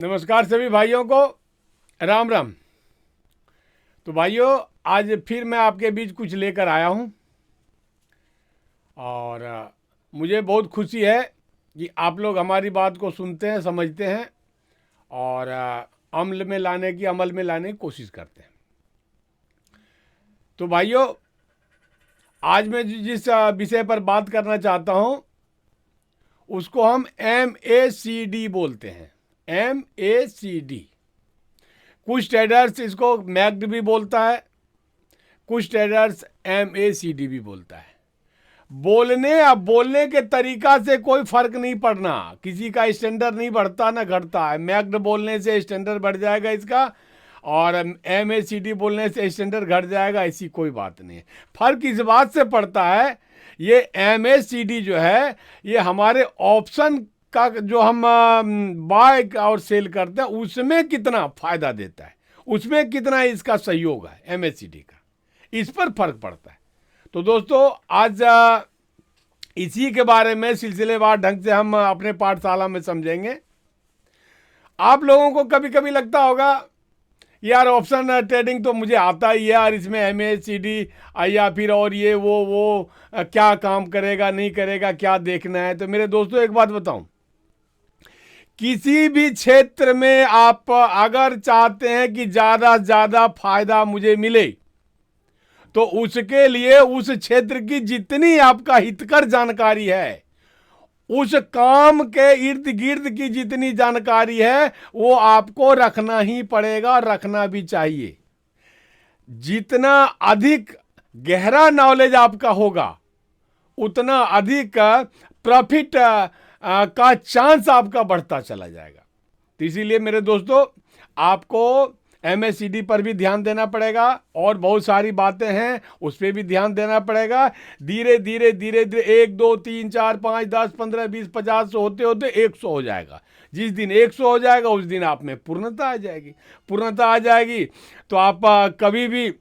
नमस्कार सभी भाइयों को, राम राम। तो भाइयों, आज फिर मैं आपके बीच कुछ लेकर आया हूँ और मुझे बहुत खुशी है कि आप लोग हमारी बात को सुनते हैं, समझते हैं और अमल में लाने की कोशिश करते हैं। तो भाइयों, आज मैं जिस विषय पर बात करना चाहता हूँ उसको हम MACD बोलते हैं। MACD। कुछ ट्रेडर्स इसको मैक्ड भी बोलता है, कुछ ट्रेडर्स MACD भी बोलता है। बोलने के तरीका से कोई फर्क नहीं पड़ना, किसी का स्टैंडर्ड नहीं बढ़ता ना घटता है। मैक्ड बोलने से स्टैंडर्ड बढ़ जाएगा इसका, और MACD बोलने से स्टैंडर्ड घट जाएगा, ऐसी कोई बात नहीं है। फर्क इस बात से पड़ता है, ये MACD जो है ये हमारे ऑप्शन का जो हम बाय और सेल करते हैं उसमें कितना फायदा देता है, उसमें कितना इसका सहयोग है MACD का, इस पर फर्क पड़ता है। तो दोस्तों, आज इसी के बारे में सिलसिलेवार ढंग से हम अपने पाठशाला में समझेंगे। आप लोगों को कभी कभी लगता होगा यार ऑप्शन ट्रेडिंग तो मुझे आता ही है और इसमें MACD या फिर और ये वो क्या काम करेगा नहीं करेगा, क्या देखना है। तो मेरे दोस्तों, एक बात बताऊं, किसी भी क्षेत्र में आप अगर चाहते हैं कि ज़्यादा से ज़्यादा फायदा मुझे मिले, तो उसके लिए उस क्षेत्र की जितनी आपका हितकर जानकारी है, उस काम के इर्द गिर्द की जितनी जानकारी है वो आपको रखना ही पड़ेगा, रखना भी चाहिए। जितना अधिक गहरा नॉलेज आपका होगा उतना अधिक प्रॉफिट का चांस आपका बढ़ता चला जाएगा। तो इसीलिए मेरे दोस्तों, आपको MACD पर भी ध्यान देना पड़ेगा और बहुत सारी बातें हैं उस पर भी ध्यान देना पड़ेगा। धीरे धीरे धीरे धीरे 1 2 3 4 5 10 15 20 50 होते होते 100 हो जाएगा। जिस दिन 100 हो जाएगा उस दिन आप में पूर्णता आ जाएगी। पूर्णता आ जाएगी तो आप कभी भी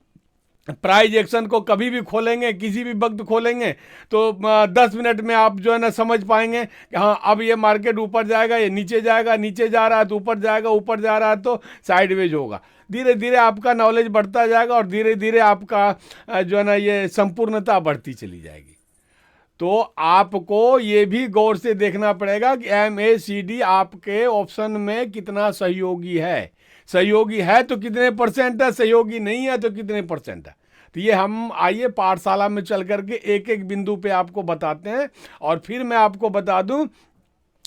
प्राइज एक्शन को कभी भी खोलेंगे, किसी भी वक्त खोलेंगे तो 10 मिनट में आप जो है ना समझ पाएंगे कि हाँ अब ये मार्केट ऊपर जाएगा, ये नीचे जाएगा, नीचे जा रहा है तो ऊपर जाएगा, ऊपर जा रहा है तो साइडवेज होगा। धीरे धीरे आपका नॉलेज बढ़ता जाएगा और धीरे धीरे आपका जो है ना ये संपूर्णता बढ़ती चली जाएगी। तो आपको ये भी गौर से देखना पड़ेगा कि MACD आपके ऑप्शन में कितना सहयोगी है। सहयोगी है तो कितने परसेंट है, सहयोगी नहीं है तो कितने परसेंट है। तो ये हम आइए पाठशाला में चल करके एक एक बिंदु पे आपको बताते हैं। और फिर मैं आपको बता दूं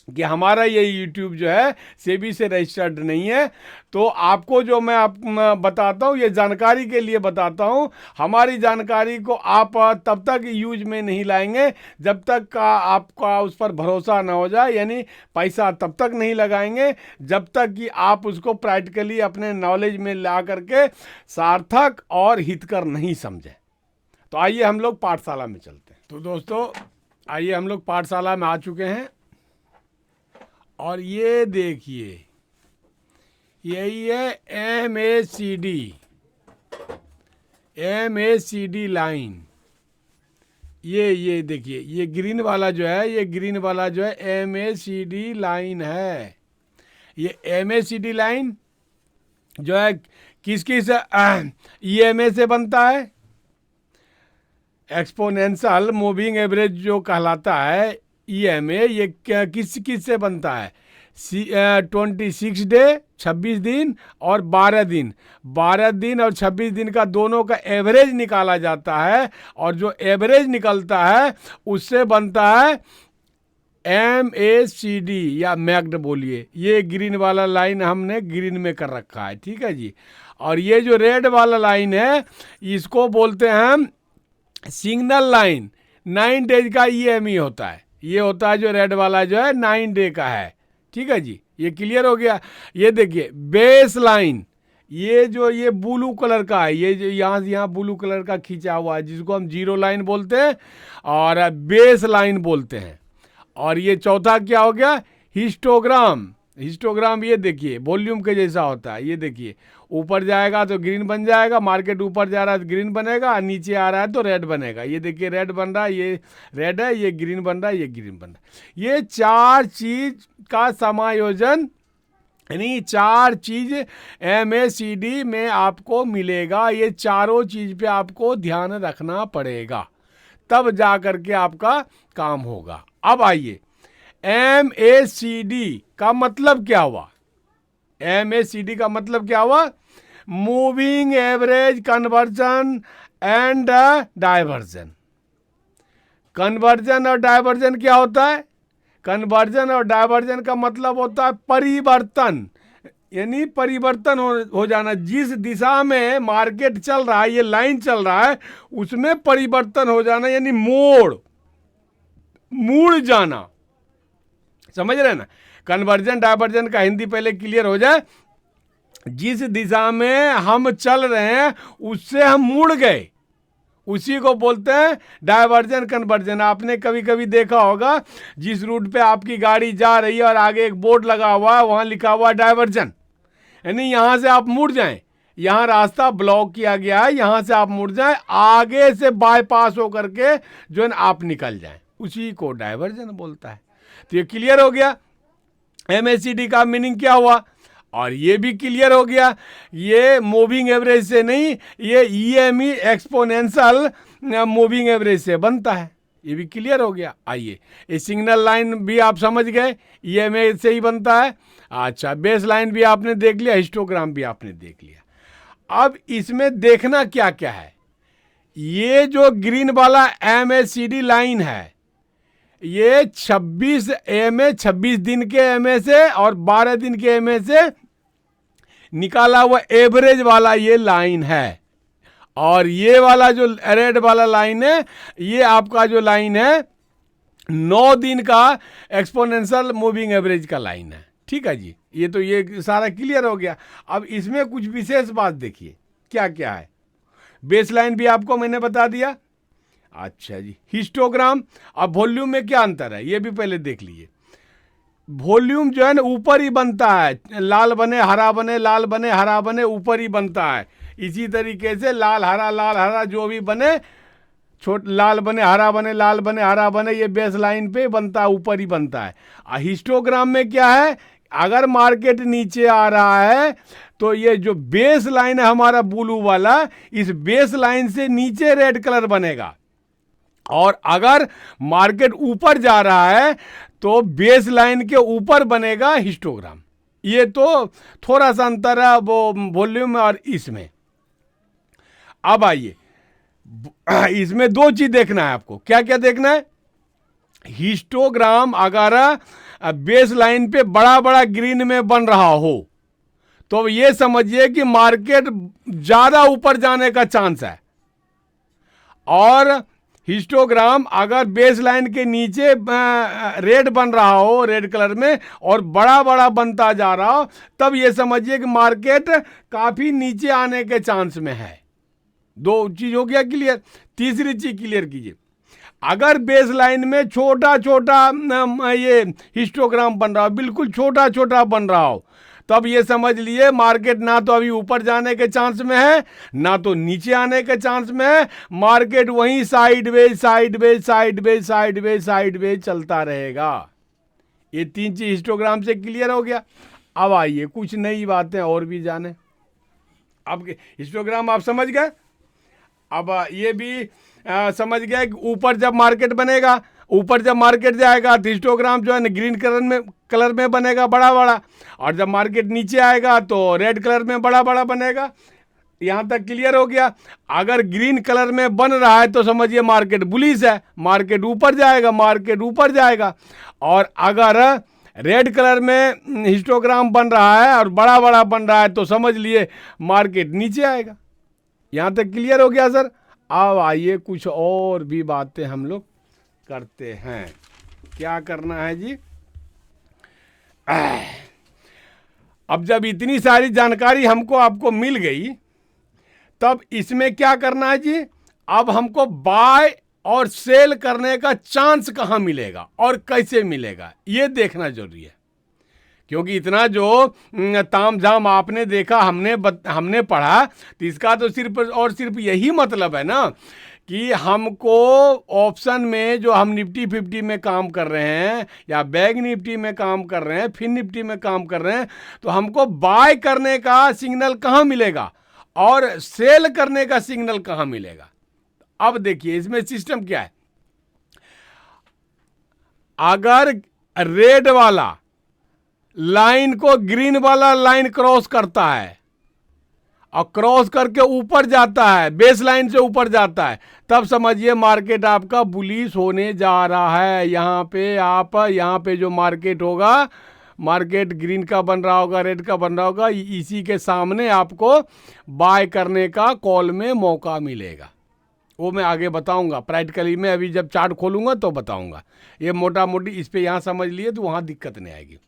कि हमारा ये YouTube जो है सेबी से रजिस्टर्ड नहीं है। तो आपको जो मैं बताता हूँ ये जानकारी के लिए बताता हूँ। हमारी जानकारी को आप तब तक यूज में नहीं लाएंगे जब तक का आपका उस पर भरोसा ना हो जाए, यानी पैसा तब तक नहीं लगाएंगे जब तक कि आप उसको प्रैक्टिकली अपने नॉलेज में ला करके सार्थक और हितकर नहीं समझें। तो आइए हम लोग पाठशाला में चलते हैं। तो दोस्तों, आइए हम लोग पाठशाला में आ चुके हैं और ये देखिए यही है MACD लाइन। ये देखिए, ये ग्रीन वाला जो है, ये ग्रीन वाला जो है MACD लाइन है। ये MACD लाइन जो है किस किस EMA से बनता है, एक्सपोनेंशियल मूविंग एवरेज जो कहलाता है EMA, ये किस किस से बनता है, 26 डे 26 दिन और 12 दिन। 12 दिन और 26 दिन का दोनों का एवरेज निकाला जाता है और जो एवरेज निकलता है उससे बनता है MACD या मैक्ड बोलिए। ये ग्रीन वाला लाइन हमने ग्रीन में कर रखा है, ठीक है जी। और ये जो रेड वाला लाइन है इसको बोलते हैं हम सिग्नल लाइन। 9 डेज का EME होता है। ये होता है जो रेड वाला जो है 9 डे का है, ठीक है जी। ये क्लियर हो गया। ये देखिए बेस लाइन, ये जो ये ब्लू कलर का है, ये जो यहाँ ब्लू कलर का खींचा हुआ है जिसको हम जीरो लाइन बोलते हैं और बेस लाइन बोलते हैं। और ये चौथा क्या हो गया, हिस्टोग्राम। हिस्टोग्राम ये देखिए वॉल्यूम के जैसा होता है। ये देखिए ऊपर जाएगा तो ग्रीन बन जाएगा, मार्केट ऊपर जा रहा है तो ग्रीन बनेगा, नीचे आ रहा है तो रेड बनेगा। ये देखिए रेड बन रहा है, ये रेड है, ये ग्रीन बन रहा है, ये ग्रीन बन रहा है। ये चार चीज का समायोजन यानी 4 चीज MACD में आपको मिलेगा। ये चारों चीज पे आपको ध्यान रखना पड़ेगा, तब जा करके आपका काम होगा। अब आइए, MACD का मतलब क्या हुआ? MACD का मतलब क्या हुआ? Moving average conversion and diversion. Conversion और डायवर्जन क्या होता है? कन्वर्जन और डायवर्जन का मतलब होता है परिवर्तन, यानी परिवर्तन हो जाना। जिस दिशा में मार्केट चल रहा है, ये लाइन चल रहा है, उसमें परिवर्तन हो जाना, यानी मुड़ जाना। समझ रहे हैं ना? कन्वर्जन डायवर्जन का हिंदी पहले क्लियर हो जाए। जिस दिशा में हम चल रहे हैं उससे हम मुड़ गए, उसी को बोलते हैं डायवर्जन कन्वर्जन। आपने कभी कभी देखा होगा, जिस रूट पे आपकी गाड़ी जा रही है और आगे एक बोर्ड लगा हुआ है, वहां लिखा हुआ है डायवर्जन, यानी यहां से आप मुड़ जाएं, यहां रास्ता ब्लॉक किया गया है, यहां से आप मुड़ जाएं, आगे से बाईपास होकर के जो है ना आप निकल जाएं, उसी को डायवर्जन बोलता है। तो ये क्लियर हो गया MACD का मीनिंग क्या हुआ, और ये भी क्लियर हो गया ये मूविंग एवरेज से नहीं, ये EME एक्सपोनेंशियल मूविंग एवरेज से बनता है। ये भी क्लियर हो गया। आइए, ये सिग्नल लाइन भी आप समझ गए, EMA से ही बनता है। अच्छा, बेस लाइन भी आपने देख लिया, हिस्टोग्राम भी आपने देख लिया। अब इसमें देखना क्या क्या है। ये जो ग्रीन वाला MACD लाइन है, ये 26 दिन के MA से और 12 दिन के MA से निकाला हुआ एवरेज वाला ये लाइन है। और ये वाला जो रेड वाला लाइन है, ये आपका जो लाइन है 9 दिन का एक्सपोनेंशियल मूविंग एवरेज का लाइन है। ठीक है जी, ये तो ये सारा क्लियर हो गया। अब इसमें कुछ विशेष बात देखिए क्या क्या है। बेस लाइन भी आपको मैंने बता दिया। अच्छा जी, हिस्टोग्राम। अब वॉल्यूम में क्या अंतर है ये भी पहले देख लीजिए। वॉल्यूम जो है ना ऊपर ही बनता है, लाल बने हरा बने, लाल बने हरा बने, ऊपर ही बनता है। इसी तरीके से लाल हरा जो भी बने, लाल बने हरा बने, लाल बने हरा बने, ये बेस लाइन पे बनता है, ऊपर ही बनता है। हिस्टोग्राम में क्या है, अगर मार्केट नीचे आ रहा है तो ये जो बेस लाइन है हमारा ब्लू वाला, इस बेस लाइन से नीचे रेड कलर बनेगा। और अगर मार्केट ऊपर जा रहा है तो बेस लाइन के ऊपर बनेगा हिस्टोग्राम। ये तो थोड़ा सा अंतर है वो वॉल्यूम और इसमें। अब आइए, इसमें 2 चीज देखना है आपको। क्या क्या देखना है? हिस्टोग्राम अगर बेस लाइन पे बड़ा बड़ा ग्रीन में बन रहा हो तो ये समझिए कि मार्केट ज्यादा ऊपर जाने का चांस है। और हिस्टोग्राम अगर बेस लाइन के नीचे रेड बन रहा हो, रेड कलर में, और बड़ा बड़ा बनता जा रहा हो, तब ये समझिए कि मार्केट काफी नीचे आने के चांस में है। 2 चीज हो गया क्लियर। तीसरी चीज क्लियर कीजिए, अगर बेस लाइन में छोटा छोटा ये हिस्टोग्राम बन रहा हो, बिल्कुल छोटा छोटा बन रहा हो, तब ये समझ लिए मार्केट ना तो अभी ऊपर जाने के चांस में है, ना तो नीचे आने के चांस में है। मार्केट वहीं sideways sideways sideways sideways sideways चलता रहेगा। ये 3 चीज हिस्टोग्राम से क्लियर हो गया। अब आइए कुछ नई बातें और भी जाने। अब हिस्टोग्राम आप समझ गए। अब ये भी समझ गए कि ऊपर जब मार्केट बनेगा, ऊपर जब मार्केट जाएगा तो हिस्टोग्राम जो है ना ग्रीन कलर में बनेगा बड़ा बड़ा, और जब मार्केट नीचे आएगा तो रेड कलर में बड़ा बड़ा बनेगा। यहां तक क्लियर हो गया। अगर ग्रीन कलर में बन रहा है तो समझिए मार्केट बुलिश है, मार्केट ऊपर जाएगा, मार्केट ऊपर जाएगा। और अगर रेड कलर में हिस्टोग्राम बन रहा है और बड़ा बड़ा बन रहा है तो समझ लिए मार्केट नीचे आएगा। यहां तक क्लियर हो गया सर। अब आइए कुछ और भी बातें हम लोग करते हैं। क्या करना है जी? अब जब इतनी सारी जानकारी हमको आपको मिल गई, तब इसमें क्या करना है जी? अब हमको बाय और सेल करने का चांस कहां मिलेगा और कैसे मिलेगा, ये देखना जरूरी है। क्योंकि इतना जो तामझाम आपने देखा, हमने पढ़ा, तो इसका तो सिर्फ और सिर्फ यही मतलब है ना कि हमको ऑप्शन में जो हम निफ्टी 50 में काम कर रहे हैं या बैंक निफ्टी में काम कर रहे हैं, फिन निफ्टी में काम कर रहे हैं, तो हमको बाय करने का सिग्नल कहाँ मिलेगा और सेल करने का सिग्नल कहाँ मिलेगा। अब देखिए इसमें सिस्टम क्या है। अगर रेड वाला लाइन को ग्रीन वाला लाइन क्रॉस करता है और क्रॉस करके ऊपर जाता है, बेस लाइन से ऊपर जाता है, तब समझिए मार्केट आपका बुलिश होने जा रहा है। यहाँ पे जो मार्केट होगा, मार्केट ग्रीन का बन रहा होगा, रेड का बन रहा होगा, इसी के सामने आपको बाय करने का कॉल में मौका मिलेगा। वो मैं आगे बताऊंगा प्रैक्टिकली में, अभी जब चार्ट खोलूंगा तो बताऊंगा। ये मोटा मोटी इस पे यहाँ समझ लिए तो वहाँ दिक्कत नहीं आएगी।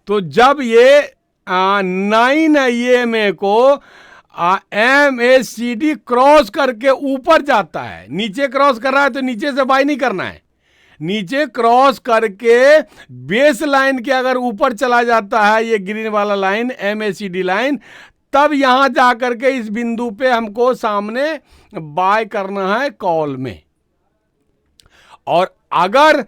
तो जब ये 9 EMA को MACD क्रॉस करके ऊपर जाता है, नीचे क्रॉस कर रहा है तो नीचे से बाय नहीं करना है, नीचे क्रॉस करके बेस लाइन के अगर ऊपर चला जाता है ये ग्रीन वाला लाइन MACD लाइन, तब यहां जाकर के इस बिंदु पे हमको सामने बाय करना है कॉल में। और अगर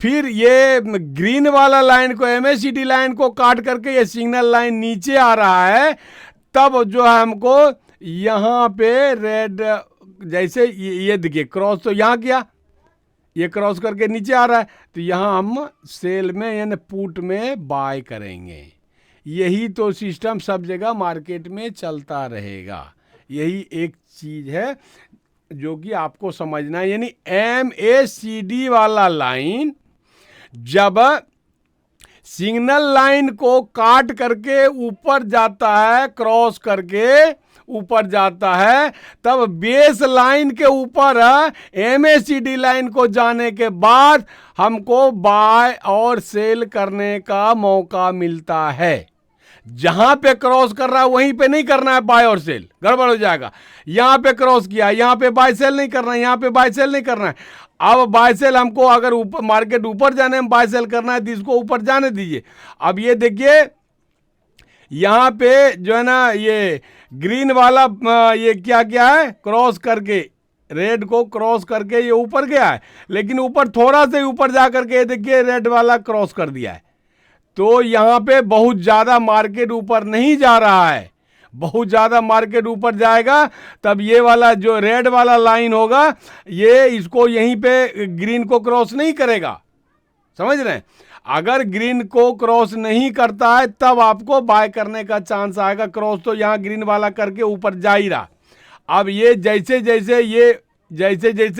फिर ये ग्रीन वाला लाइन को MACD लाइन को काट करके ये सिग्नल लाइन नीचे आ रहा है, तब जो है हमको यहाँ पे रेड, जैसे ये देखिए क्रॉस तो यहाँ किया, ये क्रॉस करके नीचे आ रहा है, तो यहाँ हम सेल में यानी पुट में बाय करेंगे। यही तो सिस्टम सब जगह मार्केट में चलता रहेगा। यही एक चीज है जो कि आपको समझना है। यानी MACD वाला लाइन जब सिग्नल लाइन को काट करके ऊपर जाता है, क्रॉस करके ऊपर जाता है, तब बेस लाइन के ऊपर MACD लाइन को जाने के बाद हमको बाय और सेल करने का मौका मिलता है। जहां पे क्रॉस कर रहा है वहीं पे नहीं करना है बाय और सेल, गड़बड़ हो जाएगा। यहां पे क्रॉस किया, यहां पे बाय सेल नहीं करना है, यहां पे बाय सेल नहीं करना है। अब बाय सेल हमको अगर ऊपर मार्केट ऊपर जाने में बाय सेल करना है तो इसको ऊपर जाने दीजिए। अब ये देखिए यहां पे जो है ना ये ग्रीन वाला ये क्या क्या है, क्रॉस करके रेड को क्रॉस करके ये ऊपर गया है, लेकिन ऊपर थोड़ा सा ऊपर जा करके देखिए रेड वाला क्रॉस कर दिया है। तो यहां पे बहुत ज्यादा मार्केट ऊपर नहीं जा रहा है। बहुत ज्यादा मार्केट ऊपर जाएगा तब ये वाला जो रेड वाला लाइन होगा ये इसको यहीं पे ग्रीन को क्रॉस नहीं करेगा, समझ रहे हैं। अगर ग्रीन को क्रॉस नहीं करता है तब आपको बाय करने का चांस आएगा। क्रॉस तो यहां ग्रीन वाला करके ऊपर जा ही रहा। अब ये जैसे जैसे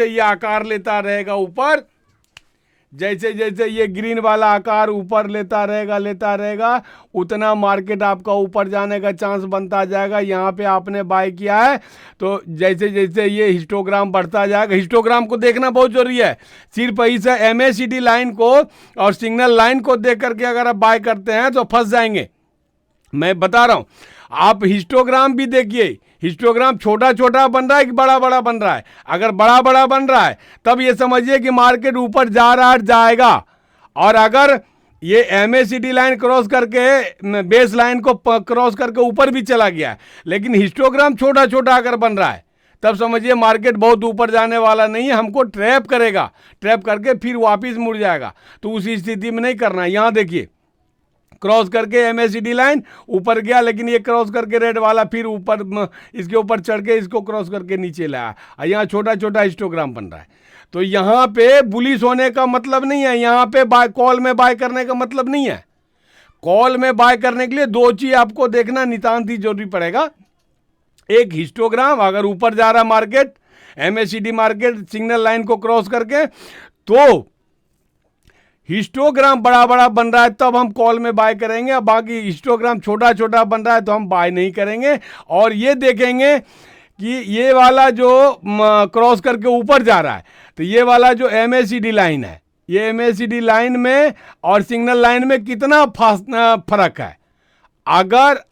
ये आकार लेता रहेगा ऊपर, जैसे जैसे ये ग्रीन वाला आकार ऊपर लेता रहेगा उतना मार्केट आपका ऊपर जाने का चांस बनता जाएगा। यहाँ पे आपने बाय किया है तो जैसे जैसे ये हिस्टोग्राम बढ़ता जाएगा, हिस्टोग्राम को देखना बहुत जरूरी है। सिर्फ इस MACD लाइन को और सिग्नल लाइन को देख करके अगर आप बाय करते हैं तो फंस जाएंगे। मैं बता रहा हूं, आप हिस्टोग्राम भी देखिए, हिस्टोग्राम छोटा छोटा बन रहा है कि बड़ा बड़ा बन रहा है। अगर बड़ा बड़ा बन रहा है तब ये समझिए कि मार्केट ऊपर जा रहा है, जाएगा। और अगर ये MACD लाइन क्रॉस करके बेस लाइन को क्रॉस करके ऊपर भी चला गया है, लेकिन हिस्टोग्राम छोटा छोटा अगर बन रहा है तब समझिए मार्केट बहुत ऊपर जाने वाला नहीं है, हमको ट्रैप करेगा, ट्रैप करके फिर वापिस मुड़ जाएगा। तो उस स्थिति में नहीं करना। यहाँ देखिए क्रॉस करके MACD लाइन ऊपर गया, लेकिन ये क्रॉस करके रेड वाला फिर ऊपर इसके ऊपर चढ़ के इसको क्रॉस करके नीचे लाया। यहाँ छोटा छोटा हिस्टोग्राम बन रहा है। तो यहाँ पे बुलिश होने का मतलब नहीं है, यहाँ पे बाय कॉल में बाय करने का मतलब नहीं है। कॉल में बाय करने के लिए दो चीज आपको देखना नितांत ही जरूरी पड़ेगा। एक हिस्टोग्राम, अगर ऊपर जा रहा market MACD market signal line को क्रॉस करके, तो हिस्टोग्राम बड़ा बड़ा बन रहा है तब हम कॉल में बाय करेंगे। बाकी हिस्टोग्राम छोटा छोटा बन रहा है तो हम बाय नहीं करेंगे। और ये देखेंगे कि ये वाला जो क्रॉस करके ऊपर जा रहा है तो ये वाला जो MACD लाइन है, ये MACD लाइन में और सिग्नल लाइन में कितना फर्क है। अगर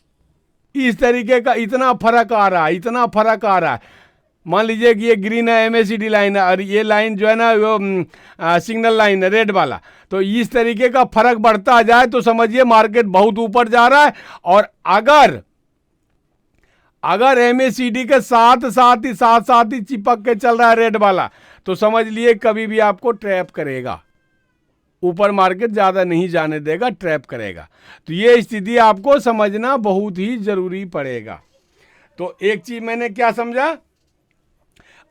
इस तरीके का इतना फर्क आ रहा है, मान लीजिए कि ये ग्रीन है MACD लाइन है और ये लाइन जो है ना वो सिग्नल लाइन है रेड वाला, तो इस तरीके का फर्क बढ़ता जाए तो समझिए मार्केट बहुत ऊपर जा रहा है। और अगर MACD के साथ ही चिपक के चल रहा है रेड वाला, तो समझ लिए कभी भी आपको ट्रैप करेगा, ऊपर मार्केट ज्यादा नहीं जाने देगा, ट्रैप करेगा। तो ये स्थिति आपको समझना बहुत ही जरूरी पड़ेगा। तो एक चीज मैंने क्या समझा,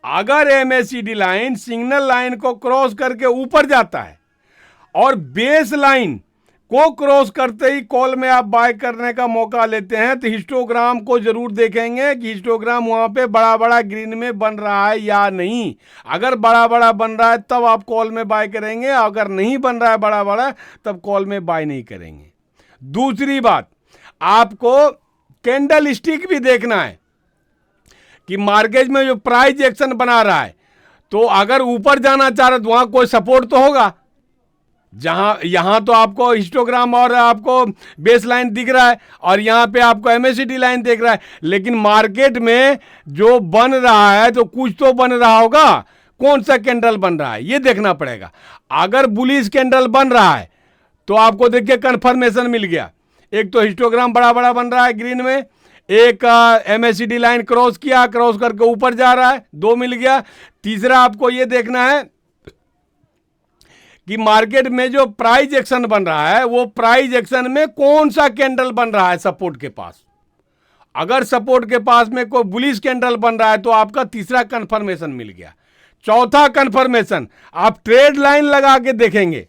अगर MACD लाइन सिग्नल लाइन को क्रॉस करके ऊपर जाता है और बेस लाइन को क्रॉस करते ही कॉल में आप बाय करने का मौका लेते हैं, तो हिस्टोग्राम को जरूर देखेंगे कि हिस्टोग्राम वहां पे बड़ा बड़ा ग्रीन में बन रहा है या नहीं। अगर बड़ा बड़ा बन रहा है तब आप कॉल में बाय करेंगे, अगर नहीं बन रहा है बड़ा बड़ा तब कॉल में बाय नहीं करेंगे। दूसरी बात, आपको कैंडल स्टिक भी देखना है कि मार्केट में जो प्राइस एक्शन बना रहा है, तो अगर ऊपर जाना चाह रहा है तो वहां कोई सपोर्ट तो होगा। यहां तो आपको हिस्टोग्राम और आपको बेस लाइन दिख रहा है और यहां पे आपको MACD लाइन दिख रहा है, लेकिन मार्केट में जो बन रहा है तो कुछ तो बन रहा होगा। कौन सा कैंडल बन रहा है ये देखना पड़ेगा। अगर बुलिश कैंडल बन रहा है तो आपको देखिए कंफर्मेशन मिल गया, एक तो हिस्टोग्राम बड़ा बड़ा बन रहा है ग्रीन में, एक MACD लाइन क्रॉस किया, क्रॉस करके ऊपर जा रहा है, 2 मिल गया। तीसरा आपको यह देखना है कि मार्केट में जो प्राइस एक्शन बन रहा है वो प्राइस एक्शन में कौन सा कैंडल बन रहा है सपोर्ट के पास। अगर सपोर्ट के पास में कोई बुलिश कैंडल बन रहा है तो आपका तीसरा कंफर्मेशन मिल गया। चौथा कंफर्मेशन, आप ट्रेड लाइन लगा के देखेंगे,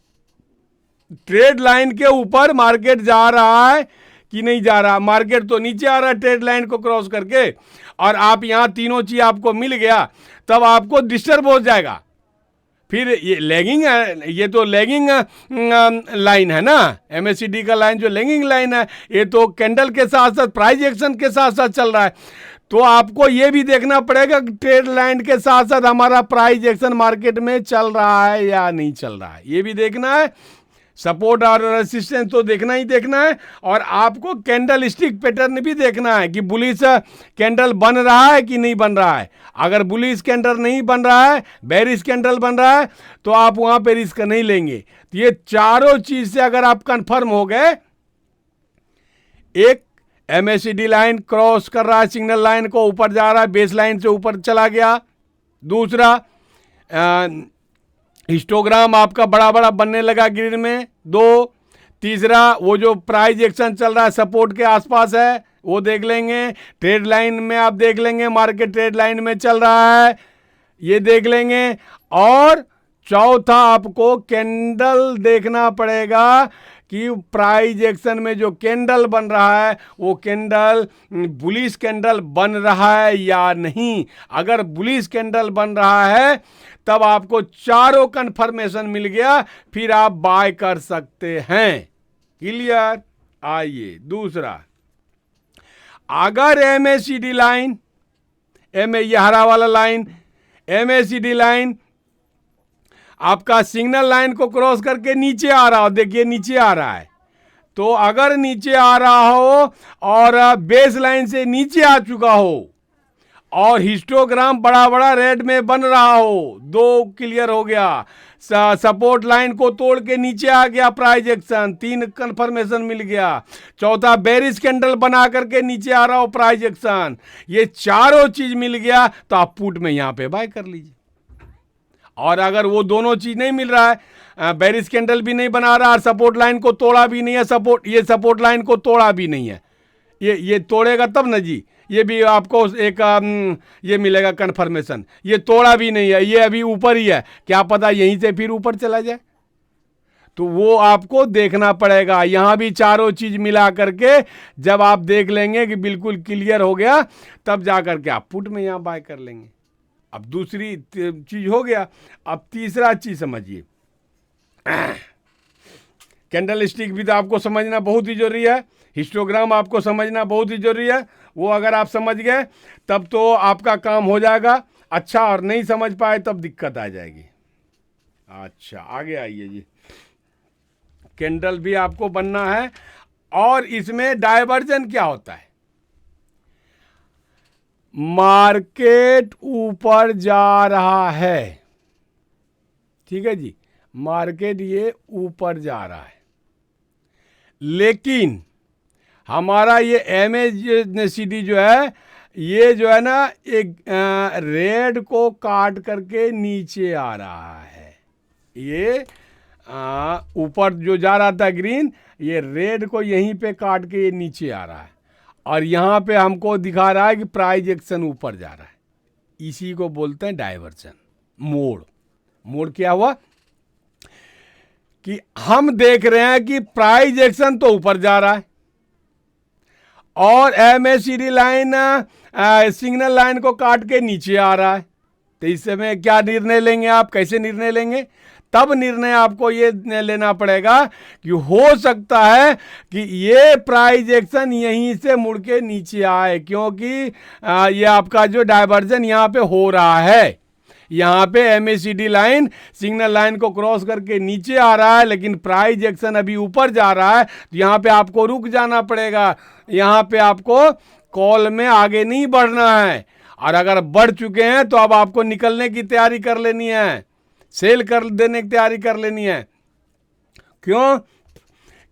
ट्रेड लाइन के ऊपर मार्केट जा रहा है कि नहीं जा रहा। मार्केट तो नीचे आ रहा है ट्रेड लाइन को क्रॉस करके, और आप यहां तीनों चीज आपको मिल गया, तब आपको डिस्टर्ब हो जाएगा। फिर ये लैगिंग है, ये तो लैगिंग लाइन है ना, MACD का लाइन जो लैगिंग लाइन है, ये तो कैंडल के साथ साथ प्राइस एक्शन के साथ साथ चल रहा है। तो आपको ये भी देखना पड़ेगा कि ट्रेड लाइन के साथ साथ हमारा प्राइस एक्शन मार्केट में चल रहा है या नहीं चल रहा है, ये भी देखना है। सपोर्ट और रेसिस्टेंस तो देखना ही देखना है, और आपको कैंडल स्टिक पैटर्न भी देखना है कि बुलिश कैंडल बन रहा है कि नहीं बन रहा है। अगर बुलिश कैंडल नहीं बन रहा है, बेरिश कैंडल बन रहा है, तो आप वहां पे रिस्क नहीं लेंगे। तो ये चारों चीज से अगर आप कंफर्म हो गए, एक MACD लाइन क्रॉस कर रहा है सिग्नल लाइन को, ऊपर जा रहा है, बेस लाइन से ऊपर चला गया। दूसरा, हिस्टोग्राम आपका बड़ा बड़ा बनने लगा ग्रीन में, 2। तीसरा, वो जो प्राइस एक्शन चल रहा है सपोर्ट के आसपास है वो देख लेंगे। ट्रेड लाइन में आप देख लेंगे, मार्केट ट्रेड लाइन में चल रहा है, ये देख लेंगे। और चौथा, आपको कैंडल देखना पड़ेगा कि प्राइस एक्शन में जो कैंडल बन रहा है वो कैंडल बुलिश कैंडल बन रहा है या नहीं। अगर बुलिश कैंडल बन रहा है तब आपको चारों कंफर्मेशन मिल गया, फिर आप बाय कर सकते हैं। क्लियर? आइए दूसरा, अगर MACD लाइन, ये हरा वाला लाइन, MACD लाइन आपका सिग्नल लाइन को क्रॉस करके नीचे आ रहा हो, देखिए नीचे आ रहा है, तो अगर नीचे आ रहा हो और बेस लाइन से नीचे आ चुका हो और हिस्टोग्राम बड़ा बड़ा रेड में बन रहा हो, 2 क्लियर हो गया। सपोर्ट लाइन को तोड़ के नीचे आ गया प्राइस एक्शन, 3 कंफर्मेशन मिल गया। चौथा, बेरिश कैंडल बना करके नीचे आ रहा हो प्राइस एक्शन, ये चारों चीज मिल गया तो आप पुट में यहां पे बाय कर लीजिए। और अगर वो दोनों चीज नहीं मिल रहा है, बेरिश कैंडल भी नहीं बना रहा और सपोर्ट लाइन को तोड़ा भी नहीं है, सपोर्ट लाइन को तोड़ा भी नहीं है, ये तोड़ेगा तब ना जी, ये भी आपको एक ये मिलेगा कंफर्मेशन। ये तोड़ा भी नहीं है, ये अभी ऊपर ही है, क्या पता यहीं से फिर ऊपर चला जाए, तो वो आपको देखना पड़ेगा। यहां भी चारों चीज मिला करके जब आप देख लेंगे कि बिल्कुल क्लियर हो गया, तब जा करके आप पुट में यहां बाय कर लेंगे। अब दूसरी चीज हो गया, अब तीसरा चीज समझिए। कैंडल स्टिक भी तो आपको समझना बहुत ही जरूरी है, हिस्टोग्राम आपको समझना बहुत ही जरूरी है। वो अगर आप समझ गए तब तो आपका काम हो जाएगा अच्छा, और नहीं समझ पाए तब दिक्कत आ जाएगी। अच्छा आगे आइए जी, कैंडल भी आपको बनना है, और इसमें डायवर्जन क्या होता है। मार्केट ऊपर जा रहा है, ठीक है जी, मार्केट ये ऊपर जा रहा है, लेकिन हमारा ये MACD जो है ये जो है ना एक रेड को काट करके नीचे आ रहा है। ये ऊपर जो जा रहा था ग्रीन, ये रेड को यहीं पे काट के ये नीचे आ रहा है, और यहाँ पे हमको दिखा रहा है कि प्राइस एक्शन ऊपर जा रहा है। इसी को बोलते हैं डाइवर्जन, मोड़। मोड़ क्या हुआ कि हम देख रहे हैं कि प्राइस एक्शन तो ऊपर जा रहा है और एमएससीडी लाइन सिग्नल लाइन को काट के नीचे आ रहा है। तो इस समय क्या निर्णय लेंगे आप, कैसे निर्णय लेंगे? तब निर्णय आपको ये लेना पड़ेगा कि हो सकता है कि ये प्राइस एक्शन यहीं से मुड़ के नीचे आए, क्योंकि ये आपका जो डाइवर्जन यहाँ पे हो रहा है, यहाँ पे एमएससीडी लाइन सिग्नल लाइन को क्रॉस करके नीचे आ रहा है, लेकिन प्राइस एक्शन अभी ऊपर जा रहा है। तो यहाँ पे आपको रुक जाना पड़ेगा, यहाँ पे आपको कॉल में आगे नहीं बढ़ना है, और अगर बढ़ चुके हैं तो अब आपको निकलने की तैयारी कर लेनी है, सेल कर देने की तैयारी कर लेनी है। क्यों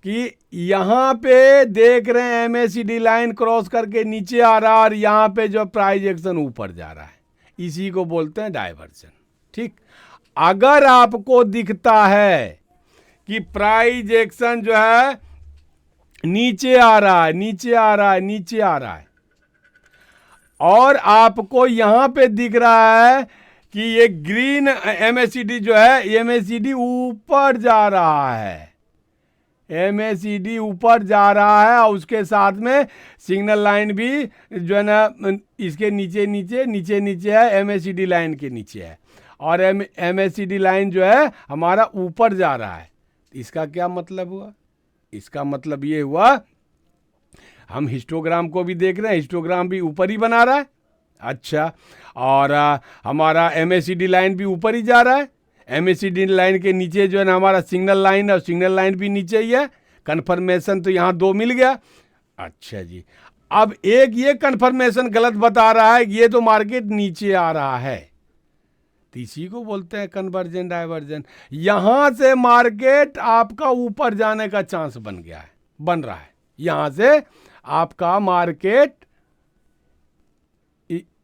कि यहाँ पे देख रहे हैं एमएससीडी लाइन क्रॉस करके नीचे आ रहा है और यहाँ पे जो प्राइस एक्शन ऊपर जा रहा है, इसी को बोलते हैं डाइवर्जन। ठीक, अगर आपको दिखता है कि प्राइस एक्शन जो है नीचे आ रहा है, नीचे आ रहा है, नीचे आ रहा है, और आपको यहां पे दिख रहा है कि ये ग्रीन एमएससीडी जो है, एमएससीडी ऊपर जा रहा है, एमएससीडी ऊपर जा रहा है, और उसके साथ में सिग्नल लाइन भी जो है ना इसके नीचे नीचे नीचे नीचे है, एमएससीडी लाइन के नीचे है, और एमएससीडी लाइन जो है हमारा ऊपर जा रहा है। इसका क्या मतलब हुआ? इसका मतलब ये हुआ, हम हिस्टोग्राम को भी देख रहे हैं, हिस्टोग्राम भी ऊपर ही बना रहा है। अच्छा, और हमारा एमएससीडी लाइन भी ऊपर ही जा रहा है, एमएससीडी लाइन के नीचे जो है ना हमारा सिग्नल लाइन है, और सिग्नल लाइन भी नीचे ही है। कन्फर्मेशन तो यहाँ 2 मिल गया। अच्छा जी, अब एक ये कन्फर्मेशन गलत बता रहा है, ये तो मार्केट नीचे आ रहा है, तो इसी को बोलते हैं कन्वर्जन डाइवर्जन। यहां से मार्केट आपका ऊपर जाने का चांस बन गया है, बन रहा है। यहां से आपका मार्केट,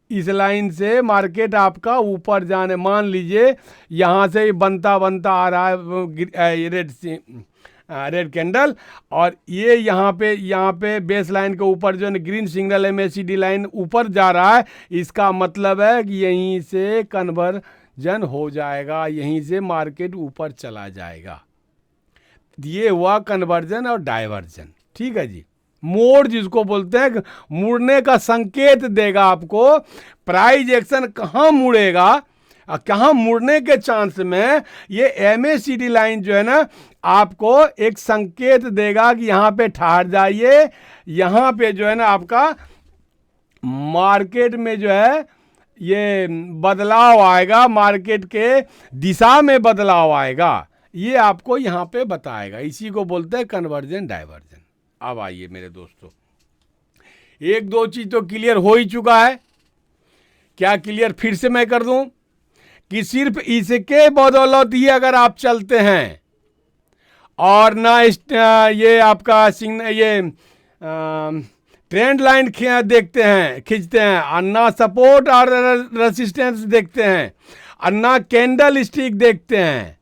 इस लाइन से मार्केट आपका ऊपर जाने, मान लीजिए यहां से बनता बनता आ रहा है रेड कैंडल, और ये यहाँ पे बेस लाइन के ऊपर जो है ग्रीन सिग्नल एमएससीडी लाइन ऊपर जा रहा है। इसका मतलब है कि यहीं से कन्वर्जन हो जाएगा, यहीं से मार्केट ऊपर चला जाएगा। ये हुआ कन्वर्जन और डाइवर्जन। ठीक है जी, मोड़ जिसको बोलते हैं, मुड़ने का संकेत देगा आपको, प्राइस एक्शन कहाँ मुड़ेगा, कहाँ मुड़ने के चांस में ये एमएससीडी लाइन जो है ना आपको एक संकेत देगा कि यहाँ पे ठहर जाइए। यहाँ पे जो है ना आपका मार्केट में जो है ये बदलाव आएगा, मार्केट के दिशा में बदलाव आएगा, ये आपको यहाँ पे बताएगा। इसी को बोलते हैं कन्वर्जन डाइवर्जन। अब आइए मेरे दोस्तों, 1-2 चीज तो क्लियर हो ही चुका है। क्या क्लियर फिर से मैं कर दूं कि सिर्फ इसके बदौलत ही अगर आप चलते हैं और ना ये आपका ये ट्रेंड लाइन देखते हैं, खींचते हैं, और ना सपोर्ट और रेसिस्टेंस देखते हैं, और ना कैंडल स्टिक देखते हैं,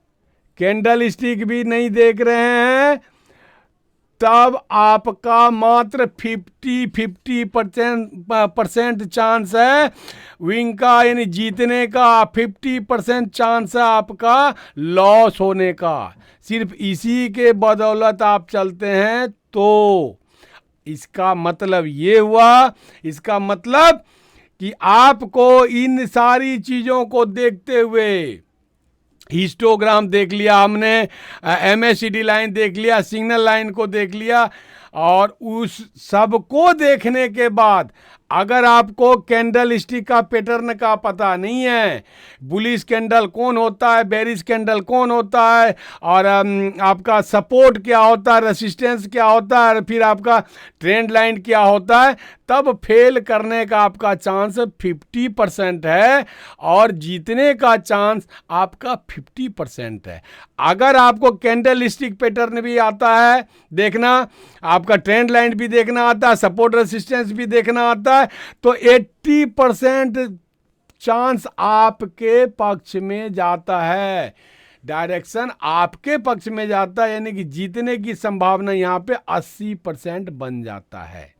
कैंडल स्टिक भी नहीं देख रहे हैं, तब आपका मात्र 50% चांस है विन का, यानी जीतने का 50% चांस है आपका लॉस होने का। सिर्फ इसी के बदौलत आप चलते हैं तो इसका मतलब ये हुआ, इसका मतलब कि आपको इन सारी चीज़ों को देखते हुए, हिस्टोग्राम देख लिया हमने, एमएससीडी लाइन देख लिया, सिग्नल लाइन को देख लिया, और उस सब को देखने के बाद अगर आपको कैंडल स्टिक का पैटर्न का पता नहीं है, बुलिश कैंडल कौन होता है, बेरिश कैंडल कौन होता है, और आपका सपोर्ट क्या होता है, रेसिस्टेंस क्या होता है, फिर आपका ट्रेंड लाइन क्या होता है, तब फेल करने का आपका चांस 50% है और जीतने का चांस आपका 50% है। अगर आपको कैंडल स्टिक पैटर्न भी आता है देखना, आपका ट्रेंड लाइन भी देखना आता है, सपोर्ट रेसिस्टेंस भी देखना आता जाता है तो 80% चांस आपके पक्ष में जाता है, डायरेक्शन आपके पक्ष में जाता है, यानी कि जीतने की संभावना यहां पे 80% बन जाता है।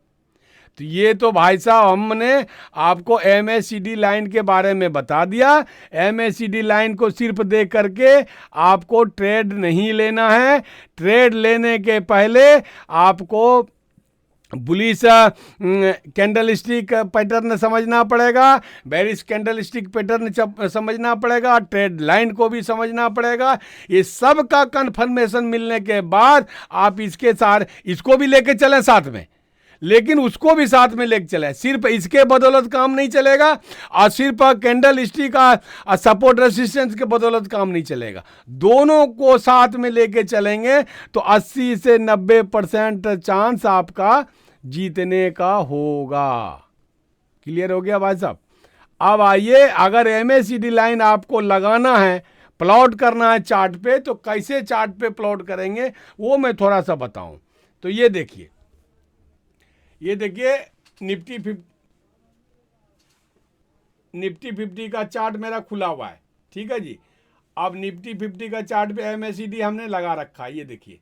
तो ये तो भाई साहब हमने आपको MACD लाइन के बारे में बता दिया। MACD लाइन को सिर्फ देख करके आपको ट्रेड नहीं लेना है। ट्रेड लेने के पहले आपको बुलिश कैंडलस्टिक पैटर्न समझना पड़ेगा, बेरिश कैंडलस्टिक पैटर्न समझना पड़ेगा, ट्रेड लाइन को भी समझना पड़ेगा। ये सब का कंफर्मेशन मिलने के बाद आप इसके साथ इसको भी लेके चलें साथ में, लेकिन उसको भी साथ में लेके चले। सिर्फ इसके बदौलत काम नहीं चलेगा और सिर्फ कैंडल स्टिक का सपोर्ट रेसिस्टेंस के बदौलत काम नहीं चलेगा। दोनों को साथ में लेके चलेंगे तो 80 से 90% चांस आपका जीतने का होगा। क्लियर हो गया भाई साहब? अब आइए, अगर MACD लाइन आपको लगाना है, प्लॉट करना है चार्ट पे, तो कैसे चार्ट पे प्लॉट करेंगे वो मैं थोड़ा सा बताऊं। तो ये देखिए निफ्टी 50 का चार्ट मेरा खुला हुआ है, ठीक है जी। अब निफ्टी 50 का चार्ट पे MACD हमने लगा रखा है, ये देखिए।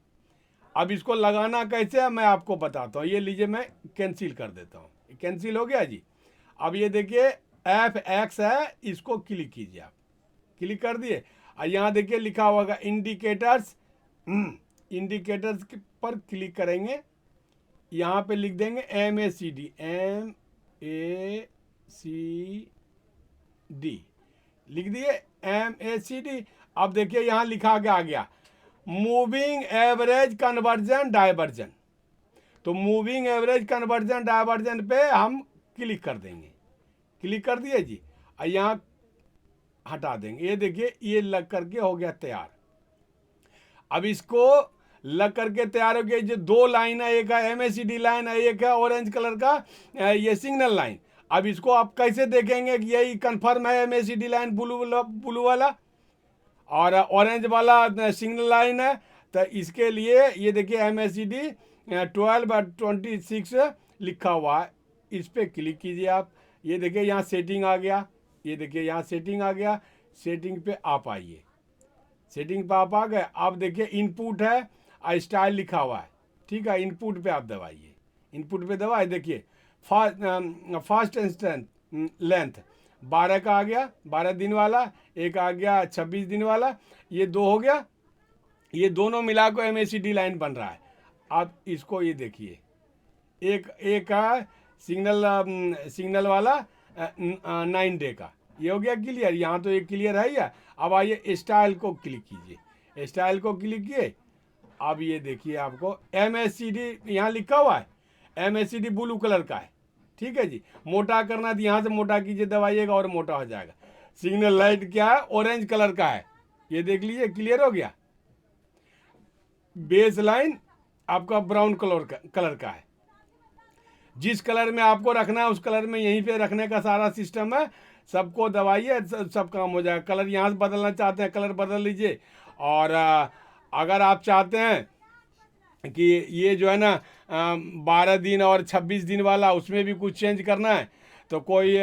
अब इसको लगाना कैसे है मैं आपको बताता हूँ। ये लीजिए, मैं कैंसिल कर देता हूँ, कैंसिल हो गया जी। अब ये देखिए FX है, इसको क्लिक कीजिए आप, क्लिक कर दिए। और यहाँ देखिए लिखा होगा इंडिकेटर्स, इंडिकेटर्स पर क्लिक करेंगे, यहाँ पे लिख देंगे MACD, लिख दिए MACD। अब देखिए यहाँ लिखा आ गया मूविंग एवरेज कन्वर्जन डायवर्जन। तो मूविंग एवरेज कन्वर्जन डायवर्जन पे हम क्लिक कर देंगे, क्लिक कर दिए जी। और यहाँ हटा देंगे, ये देखिए ये लग करके हो गया तैयार। अब इसको लग करके तैयार हो गया। जो दो लाइन है, एक है MACD लाइन है, एक है ऑरेंज कलर का ये सिग्नल लाइन। अब इसको आप कैसे देखेंगे कि यही कंफर्म है MACD लाइन, ब्लू वाला और ऑरेंज वाला सिग्नल लाइन है। तो इसके लिए ये देखिए MACD 12/26 लिखा हुआ है, इस पर क्लिक कीजिए आप। ये देखिए यहाँ सेटिंग आ गया, ये देखिए यहाँ सेटिंग आ गया। सेटिंग पे आप आइए, सेटिंग पे आप आ गए। आप देखिए इनपुट है, स्टाइल लिखा हुआ है, ठीक है। इनपुट पे आप दबाइए, इनपुट पे दबाए, देखिए फास्ट इंस्टेंट लेंथ 12 का आ गया, 12 दिन वाला। एक आ गया 26 दिन वाला, ये दो हो गया। ये दोनों मिला को MACD लाइन बन रहा है। आप इसको ये देखिए, एक सिग्नल वाला 9 डे का, ये हो गया क्लियर। यहाँ तो ये क्लियर है ही है। अब आइए स्टाइल को क्लिक कीजिए, स्टाइल को क्लिक किए। अब ये देखिए आपको MACD यहाँ लिखा हुआ है, MACD ब्लू कलर का है, ठीक है जी। मोटा करना तो यहाँ से मोटा कीजिए, दबाइएगा और मोटा हो जाएगा। सिग्नल लाइट क्या है, ऑरेंज कलर का है, ये देख लीजिए, क्लियर हो गया। बेस लाइन आपका ब्राउन कलर का है। जिस कलर में आपको रखना है उस कलर में यहीं पे रखने का सारा सिस्टम है। सबको दबाइए, सब काम हो जाएगा। कलर यहाँ से बदलना चाहते हैं, कलर बदल लीजिए। और अगर आप चाहते हैं कि ये जो है ना 12 दिन और 26 दिन वाला, उसमें भी कुछ चेंज करना है, तो कोई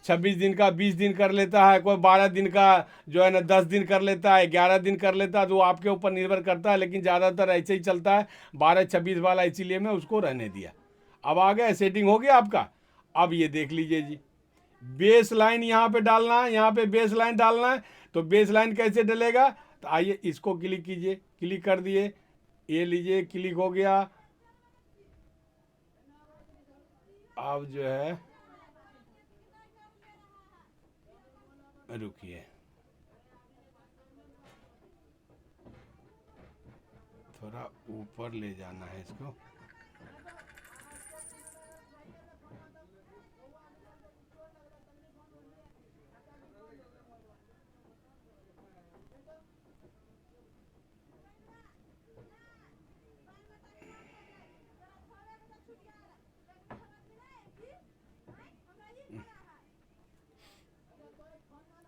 26 दिन का 20 दिन कर लेता है, कोई 12 दिन का जो है ना 10 दिन कर लेता है, 11 दिन कर लेता है। तो आपके ऊपर निर्भर करता है, लेकिन ज़्यादातर ऐसे ही चलता है 12-26 वाला, इसीलिए मैं उसको रहने दिया। अब आ गया, सेटिंग हो गया आपका। अब ये देख लीजिए जी, बेस लाइन यहाँ पे डालना है, यहाँ पे बेस लाइन डालना है। तो बेस लाइन कैसे डलेगा, तो आइए इसको क्लिक कीजिए, क्लिक कर दिए, ये लीजिए क्लिक हो गया। अब जो है रुकिए, थोड़ा ऊपर ले जाना है इसको।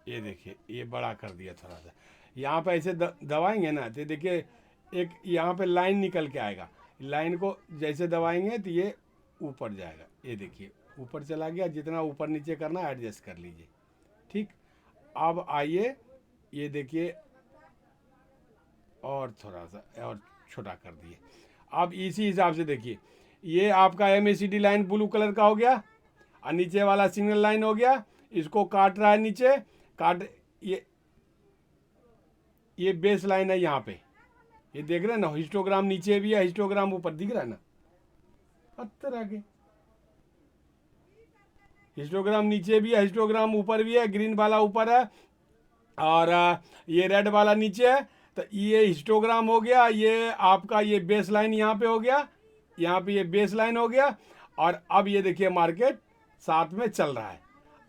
ये देखिए ये बड़ा कर दिया थोड़ा सा। यहाँ पे ऐसे दबाएंगे ना, तो देखिए एक यहाँ पे लाइन निकल के आएगा। लाइन को जैसे दबाएंगे तो ये ऊपर जाएगा, ये देखिए ऊपर चला गया, जितना ऊपर नीचे करना एडजस्ट कर लीजिए। ठीक, अब आइए ये देखिए, और थोड़ा सा और छोटा कर दिए। अब इसी हिसाब से देखिए, ये आपका MACD लाइन ब्लू कलर का हो गया और नीचे वाला सिग्नल लाइन हो गया, इसको काट रहा है नीचे, काट ये बेस लाइन है यहाँ पे, ये देख रहे हैं ना, हिस्टोग्राम नीचे भी है, हिस्टोग्राम ऊपर दिख रहा है ना, पत्थर आगे हिस्टोग्राम नीचे भी है, हिस्टोग्राम ऊपर भी है, ग्रीन वाला ऊपर है और ये रेड वाला नीचे है। तो ये हिस्टोग्राम हो गया, ये आपका ये बेस लाइन यहाँ पे हो गया, यहाँ पे ये बेस लाइन हो गया। और अब ये देखिए मार्केट साथ में चल रहा है।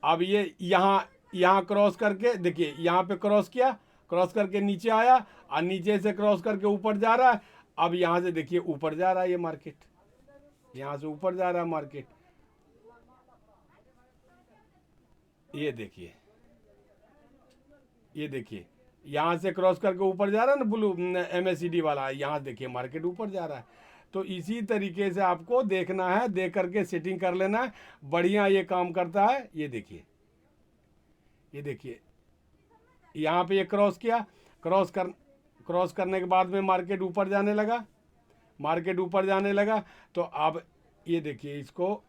अब ये यहाँ क्रॉस करके देखिए, यहाँ पे क्रॉस किया, क्रॉस करके नीचे आया और नीचे से क्रॉस करके ऊपर जा रहा है। अब यहाँ से देखिए ऊपर जा रहा है ये मार्केट, यहाँ से ऊपर जा रहा है मार्केट, ये देखिए, ये देखिए यहाँ से क्रॉस करके ऊपर जा रहा है ना ब्लू MACD वाला, यहाँ देखिए मार्केट ऊपर जा रहा है। तो इसी तरीके से आपको देखना है, देख करके सेटिंग कर लेना है, बढ़िया ये काम करता है। ये देखिए, ये देखिए यहाँ पे ये क्रॉस किया, क्रॉस करने के बाद में मार्केट ऊपर जाने लगा, मार्केट ऊपर जाने लगा। तो अब ये देखिए इसको,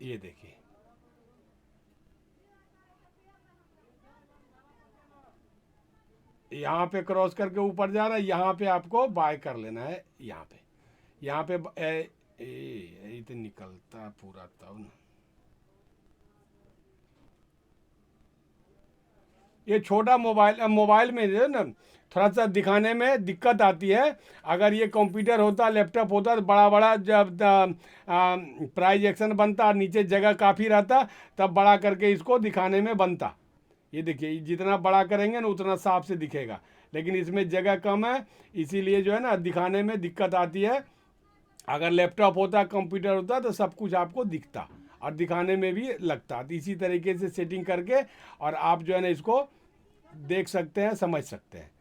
ये देखिए यहाँ पे क्रॉस करके ऊपर जा रहा है, यहाँ पे आपको बाय कर लेना है। यहाँ पे ये तो निकलता पूरा तब ना, ये छोटा मोबाइल में जो है ना थोड़ा सा दिखाने में दिक्कत आती है। अगर ये कंप्यूटर होता, लैपटॉप होता तो बड़ा बड़ा जब प्राइज एक्शन बनता, नीचे जगह काफ़ी रहता, तब बड़ा करके इसको दिखाने में बनता। ये देखिए जितना बड़ा करेंगे ना उतना साफ से दिखेगा, लेकिन इसमें जगह कम है, इसीलिए जो है ना दिखाने में दिक्कत आती है। अगर लैपटॉप होता, कंप्यूटर होता तो सब कुछ आपको दिखता और दिखाने में भी लगता। तो इसी तरीके से सेटिंग करके और आप जो है ना इसको देख सकते हैं, समझ सकते हैं।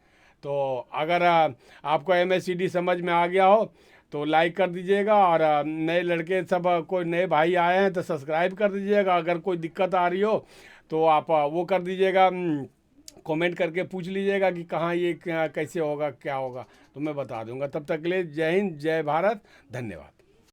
तो अगर आपको MACD समझ में आ गया हो तो लाइक कर दीजिएगा, और नए लड़के सब कोई नए भाई आए हैं तो सब्सक्राइब कर दीजिएगा। अगर कोई दिक्कत आ रही हो तो आप वो कर दीजिएगा, कमेंट करके पूछ लीजिएगा कि कहाँ ये कैसे होगा, क्या होगा, तो मैं बता दूंगा। तब तक के लिए जय हिंद, जय भारत, धन्यवाद।